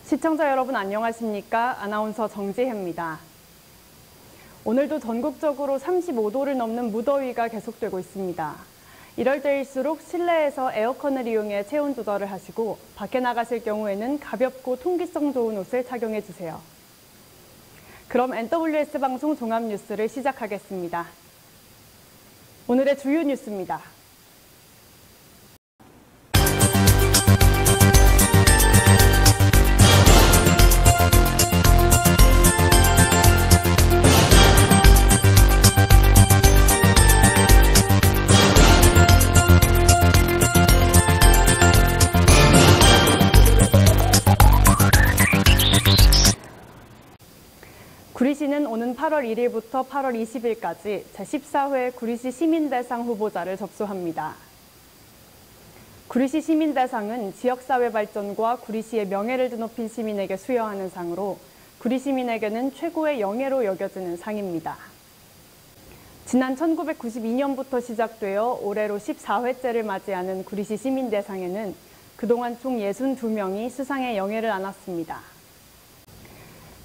시청자 여러분 안녕하십니까? 아나운서 정지혜입니다. 오늘도 전국적으로 35도를 넘는 무더위가 계속되고 있습니다. 이럴 때일수록 실내에서 에어컨을 이용해 체온 조절을 하시고 밖에 나가실 경우에는 가볍고 통기성 좋은 옷을 착용해 주세요. 그럼 NWS 방송 종합뉴스를 시작하겠습니다. 오늘의 주요 뉴스입니다. 구리시는 오는 8월 1일부터 8월 20일까지 제14회 구리시 시민대상 후보자를 접수합니다. 구리시 시민대상은 지역사회 발전과 구리시의 명예를 드높인 시민에게 수여하는 상으로 구리 시민에게는 최고의 영예로 여겨지는 상입니다. 지난 1992년부터 시작되어 올해로 14회째를 맞이하는 구리시 시민대상에는 그동안 총 62명이 수상의 영예를 안았습니다.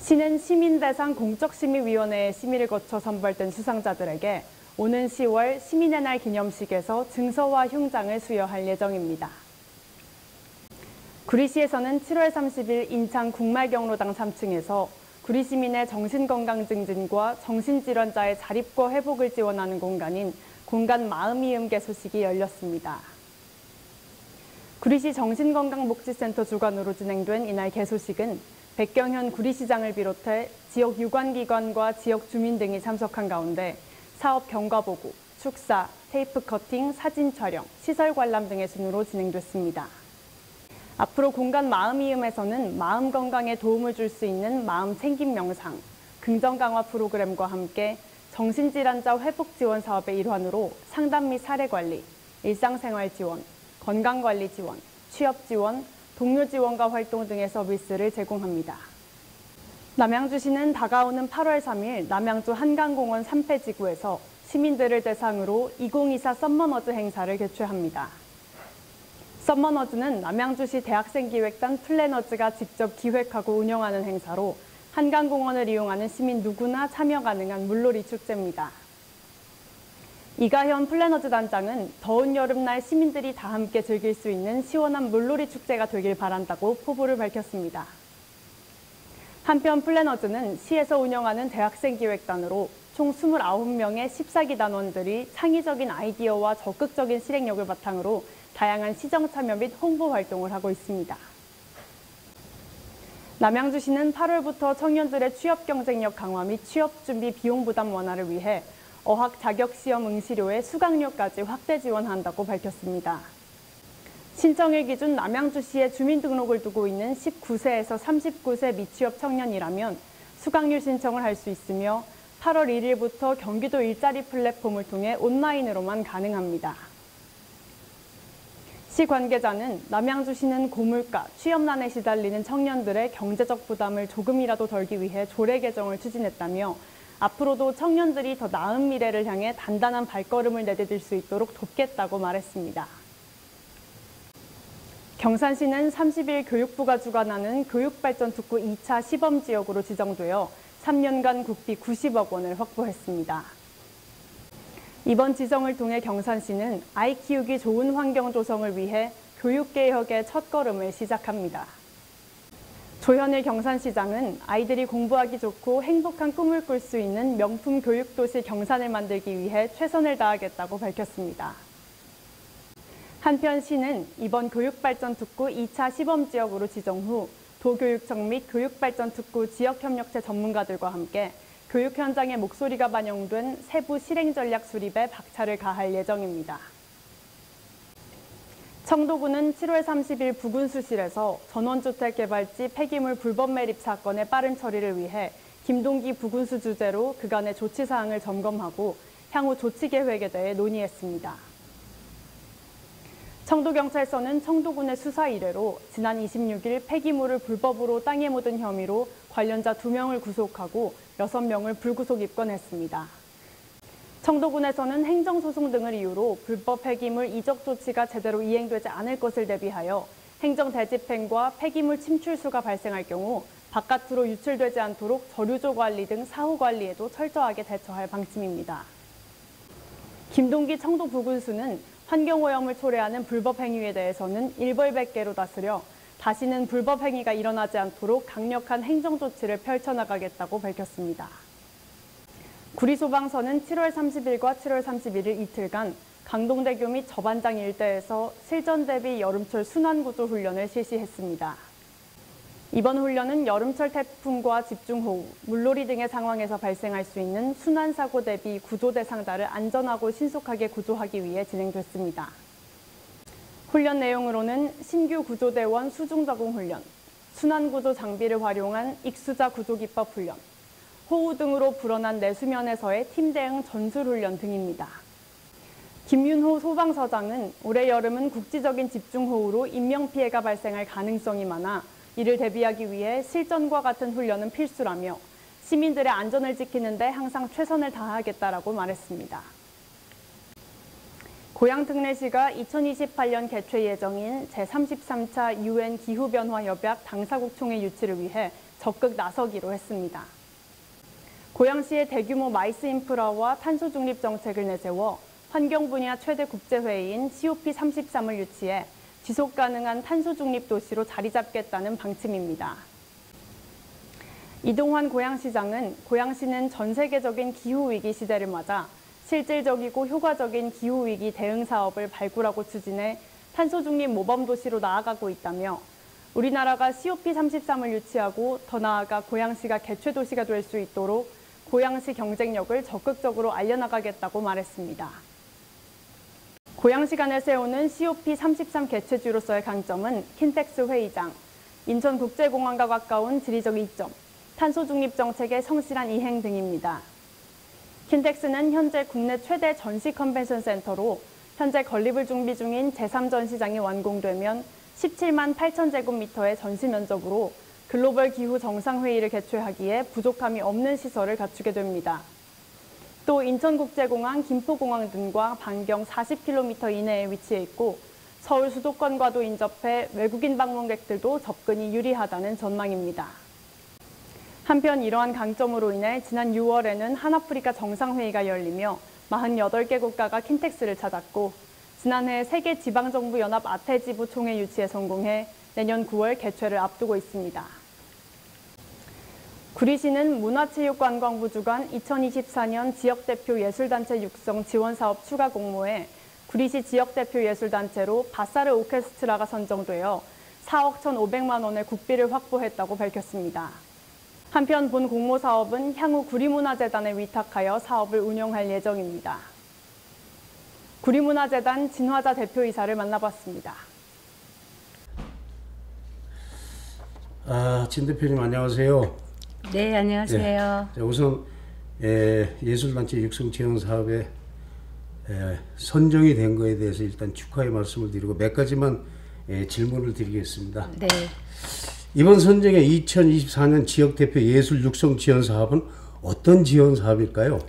시는 시민대상 공적심의위원회의 심의를 거쳐 선발된 수상자들에게 오는 10월 시민의 날 기념식에서 증서와 흉장을 수여할 예정입니다. 구리시에서는 7월 30일 인창 국말경로당 3층에서 구리 시민의 정신건강 증진과 정신질환자의 자립과 회복을 지원하는 공간인 공간 마음이음 개소식이 열렸습니다. 구리시 정신건강복지센터 주관으로 진행된 이날 개소식은 백경현 구리시장을 비롯해 지역 유관기관과 지역 주민 등이 참석한 가운데 사업 경과보고, 축사, 테이프 커팅, 사진 촬영, 시설 관람 등의 순으로 진행됐습니다. 앞으로 공간 마음이음에서는 마음 건강에 도움을 줄 수 있는 마음 챙김 명상, 긍정 강화 프로그램과 함께 정신질환자 회복 지원 사업의 일환으로 상담 및 사례 관리, 일상생활 지원, 건강관리 지원, 취업 지원, 동료 지원과 활동 등의 서비스를 제공합니다. 남양주시는 다가오는 8월 3일 남양주 한강공원 3패지구에서 시민들을 대상으로 2024 썸머너즈 행사를 개최합니다. 썸머너즈는 남양주시 대학생기획단 플래너즈가 직접 기획하고 운영하는 행사로 한강공원을 이용하는 시민 누구나 참여 가능한 물놀이 축제입니다. 이가현 플래너즈 단장은 더운 여름날 시민들이 다 함께 즐길 수 있는 시원한 물놀이 축제가 되길 바란다고 포부를 밝혔습니다. 한편 플래너즈는 시에서 운영하는 대학생기획단으로 총 29명의 14기 단원들이 창의적인 아이디어와 적극적인 실행력을 바탕으로 다양한 시정 참여 및 홍보 활동을 하고 있습니다. 남양주시는 8월부터 청년들의 취업 경쟁력 강화 및 취업 준비 비용 부담 완화를 위해 어학 자격시험 응시료의 수강료까지 확대 지원한다고 밝혔습니다. 신청일 기준 남양주시에 주민등록을 두고 있는 19세에서 39세 미취업 청년이라면 수강료 신청을 할 수 있으며 8월 1일부터 경기도 일자리 플랫폼을 통해 온라인으로만 가능합니다. 시 관계자는 남양주시는 고물가, 취업난에 시달리는 청년들의 경제적 부담을 조금이라도 덜기 위해 조례 개정을 추진했다며 앞으로도 청년들이 더 나은 미래를 향해 단단한 발걸음을 내디딜 수 있도록 돕겠다고 말했습니다. 경산시는 30일 교육부가 주관하는 교육발전특구 2차 시범지역으로 지정되어 3년간 국비 90억 원을 확보했습니다. 이번 지정을 통해 경산시는 아이 키우기 좋은 환경 조성을 위해 교육개혁의 첫걸음을 시작합니다. 조현일 경산시장은 아이들이 공부하기 좋고 행복한 꿈을 꿀 수 있는 명품 교육도시 경산을 만들기 위해 최선을 다하겠다고 밝혔습니다. 한편 시는 이번 교육발전특구 2차 시범지역으로 지정 후 도교육청 및 교육발전특구 지역협력체 전문가들과 함께 교육 현장의 목소리가 반영된 세부 실행전략 수립에 박차를 가할 예정입니다. 청도구는 7월 30일 부군수실에서 전원주택 개발지 폐기물 불법 매립 사건의 빠른 처리를 위해 김동기 부군수 주재로 그간의 조치사항을 점검하고 향후 조치 계획에 대해 논의했습니다. 청도경찰서는 청도군의 수사 이래로 지난 26일 폐기물을 불법으로 땅에 묻은 혐의로 관련자 2명을 구속하고 6명을 불구속 입건했습니다. 청도군에서는 행정소송 등을 이유로 불법 폐기물 이적 조치가 제대로 이행되지 않을 것을 대비하여 행정 대집행과 폐기물 침출수가 발생할 경우 바깥으로 유출되지 않도록 저류조 관리 등 사후 관리에도 철저하게 대처할 방침입니다. 김동기 청도 부군수는 환경오염을 초래하는 불법 행위에 대해서는 일벌백계로 다스려 다시는 불법 행위가 일어나지 않도록 강력한 행정조치를 펼쳐나가겠다고 밝혔습니다. 구리소방서는 7월 30일과 7월 31일 이틀간 강동대교 및 저반장 일대에서 실전 대비 여름철 순환구조 훈련을 실시했습니다. 이번 훈련은 여름철 태풍과 집중호우, 물놀이 등의 상황에서 발생할 수 있는 순환사고 대비 구조 대상자를 안전하고 신속하게 구조하기 위해 진행됐습니다. 훈련 내용으로는 신규 구조대원 수중 적응 훈련, 순환구조 장비를 활용한 익수자 구조기법 훈련, 호우 등으로 불어난 내수면에서의 팀 대응 전술 훈련 등입니다. 김윤호 소방서장은 올해 여름은 국지적인 집중호우로 인명피해가 발생할 가능성이 많아 이를 대비하기 위해 실전과 같은 훈련은 필수라며 시민들의 안전을 지키는 데 항상 최선을 다하겠다라고 말했습니다. 고양특례시가 2028년 개최 예정인 제33차 UN 기후변화협약 당사국 총회 유치를 위해 적극 나서기로 했습니다. 고양시의 대규모 마이스 인프라와 탄소 중립 정책을 내세워 환경 분야 최대 국제회의인 COP33을 유치해 지속 가능한 탄소 중립 도시로 자리 잡겠다는 방침입니다. 이동환 고양시장은 고양시는 전 세계적인 기후위기 시대를 맞아 실질적이고 효과적인 기후위기 대응 사업을 발굴하고 추진해 탄소 중립 모범 도시로 나아가고 있다며 우리나라가 COP33을 유치하고 더 나아가 고양시가 개최 도시가 될 수 있도록 고양시 경쟁력을 적극적으로 알려나가겠다고 말했습니다. 고양시가 내세우는 COP33 개최지로서의 강점은 킨텍스 회의장, 인천국제공항과 가까운 지리적 이점, 탄소 중립 정책의 성실한 이행 등입니다. 킨텍스는 현재 국내 최대 전시 컨벤션 센터로 현재 건립을 준비 중인 제3전시장이 완공되면 17만 8천 제곱미터의 전시 면적으로 글로벌 기후 정상회의를 개최하기에 부족함이 없는 시설을 갖추게 됩니다. 또 인천국제공항, 김포공항 등과 반경 40km 이내에 위치해 있고 서울 수도권과도 인접해 외국인 방문객들도 접근이 유리하다는 전망입니다. 한편 이러한 강점으로 인해 지난 6월에는 한아프리카 정상회의가 열리며 48개 국가가 킨텍스를 찾았고 지난해 세계지방정부연합 아태지부 총회 유치에 성공해 내년 9월 개최를 앞두고 있습니다. 구리시는 문화체육관광부 주관 2024년 지역대표 예술단체 육성 지원사업 추가 공모에 구리시 지역대표 예술단체로 바사르 오케스트라가 선정되어 4억 1,500만 원의 국비를 확보했다고 밝혔습니다. 한편 본 공모 사업은 향후 구리문화재단에 위탁하여 사업을 운영할 예정입니다. 구리문화재단 진화자 대표이사를 만나봤습니다. 진 대표님 안녕하세요. 네, 안녕하세요. 네, 우선 예술단체 육성 지원 사업에 선정이 된 거에 대해서 일단 축하의 말씀을 드리고 몇 가지만 질문을 드리겠습니다. 네. 이번 선정의 2024년 지역대표 예술 육성 지원 사업은 어떤 지원 사업일까요?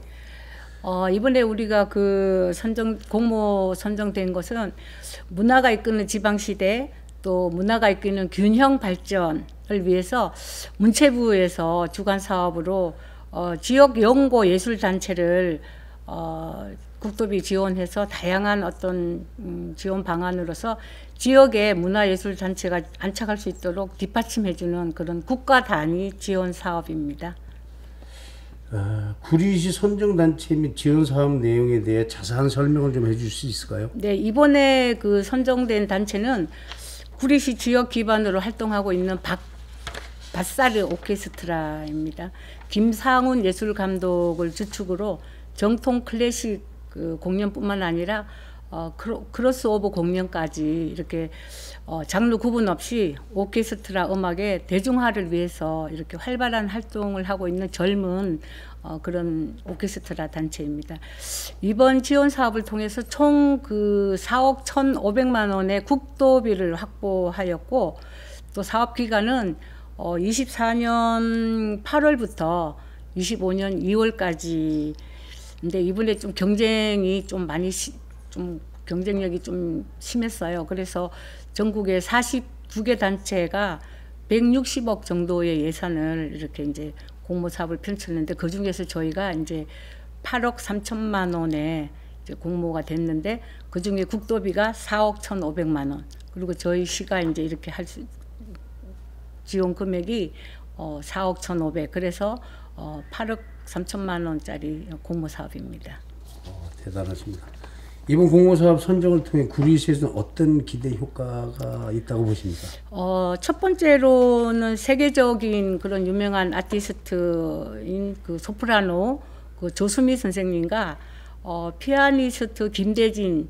이번에 우리가 공모 선정된 것은 문화가 이끄는 지방시대, 또 문화가 이끄는 균형 발전을 위해서 문체부에서 주관 사업으로 지역 연고 예술 단체를 국토비 지원해서 다양한 어떤 지원 방안으로서 지역의 문화예술 단체가 안착할 수 있도록 뒷받침해주는 그런 국가 단위 지원 사업입니다. 구리시 선정단체 및 지원 사업 내용에 대해 자세한 설명을 좀 해줄 수 있을까요? 네, 이번에 선정된 단체는 구리시 지역 기반으로 활동하고 있는 바사르 오케스트라입니다. 김상훈 예술감독을 주축으로 정통 클래식 공연뿐만 아니라 크로스오버 공연까지 이렇게 장르 구분 없이 오케스트라 음악의 대중화를 위해서 이렇게 활발한 활동을 하고 있는 젊은 그런 오케스트라 단체입니다. 이번 지원 사업을 통해서 총 4억 1,500만 원의 국도비를 확보하였고 또 사업 기간은 24년 8월부터 25년 2월까지. 근데 이번에 좀 경쟁이 좀 많이 경쟁력이 좀 심했어요. 그래서 전국에 두 개 단체가 160억 정도의 예산을 이렇게 이제 공모 사업을 펼쳤는데 그 중에서 저희가 이제 8억 3천만 원에 이제 공모가 됐는데 그 중에 국도비가 4억 1,500만 원. 그리고 저희 시가 이제 이렇게 할 수 지원 금액이 4억 1,500. 그래서 8억 3천만 원짜리 공모 사업입니다. 대단하십니다. 이번 공모사업 선정을 통해 구리시에서는 어떤 기대 효과가 있다고 보십니까? 첫 번째로는 세계적인 그런 유명한 아티스트인 그 소프라노 그 조수미 선생님과 피아니스트 김대진,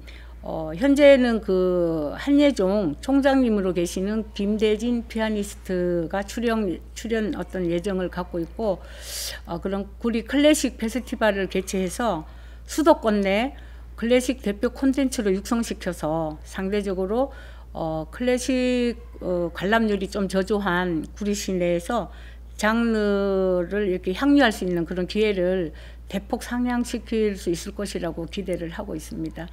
현재는 그 한예종 총장님으로 계시는 김대진 피아니스트가 출연 어떤 예정을 갖고 있고, 그런 구리 클래식 페스티벌을 개최해서 수도권 내 클래식 대표 콘텐츠로 육성시켜서 상대적으로 클래식 관람률이 좀 저조한 구리 시내에서 장르를 이렇게 향유할 수 있는 그런 기회를 대폭 상향시킬 수 있을 것이라고 기대를 하고 있습니다.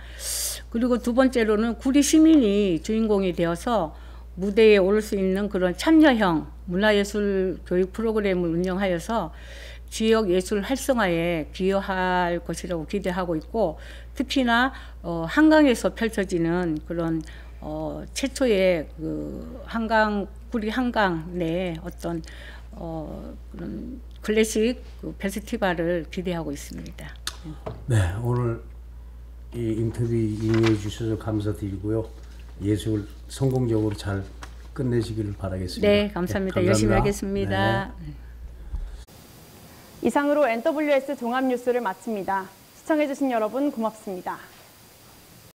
그리고 두 번째로는 구리 시민이 주인공이 되어서 무대에 오를 수 있는 그런 참여형 문화예술 교육 프로그램을 운영하여서 지역 예술 활성화에 기여할 것이라고 기대하고 있고, 특히나 한강에서 펼쳐지는 그런 최초의 그 구리 한강 내 어떤 그런 클래식 그 페스티벌을 기대하고 있습니다. 네, 오늘 이 인터뷰 인용해 주셔서 감사드리고요. 예술 성공적으로 잘 끝내시기를 바라겠습니다. 네, 감사합니다. 네, 열심히 감사합니다. 하겠습니다. 네. 이상으로 NWS 종합뉴스를 마칩니다. 시청해주신 여러분 고맙습니다.